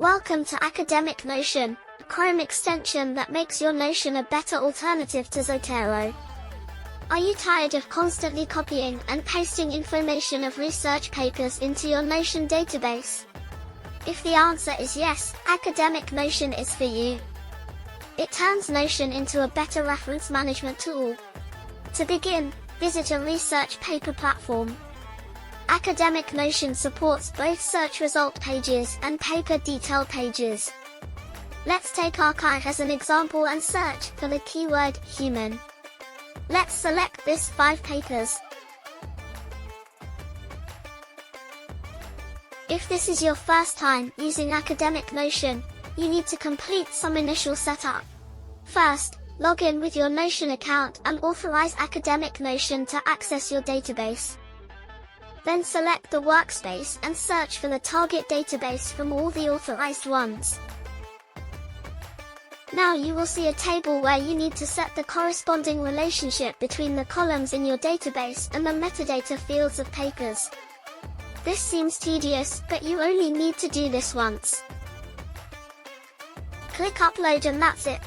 Welcome to Academic Notion, a Chrome extension that makes your Notion a better alternative to Zotero. Are you tired of constantly copying and pasting information of research papers into your Notion database? If the answer is yes, Academic Notion is for you. It turns Notion into a better reference management tool. To begin, visit a research paper platform. Academic Notion supports both search result pages and paper detail pages. Let's take archive as an example and search for the keyword human. Let's select this 5 papers. If this is your first time using Academic Notion, you need to complete some initial setup. First, log in with your Notion account and authorize Academic Notion to access your database. Then select the workspace and search for the target database from all the authorized ones. Now you will see a table where you need to set the corresponding relationship between the columns in your database and the metadata fields of papers. This seems tedious, but you only need to do this once. Click Upload and that's it.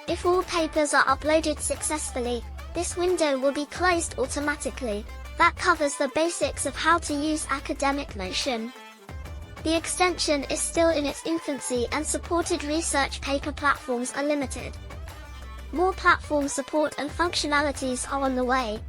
If all papers are uploaded successfully, this window will be closed automatically. That covers the basics of how to use Academic Notion. The extension is still in its infancy and supported research paper platforms are limited. More platform support and functionalities are on the way.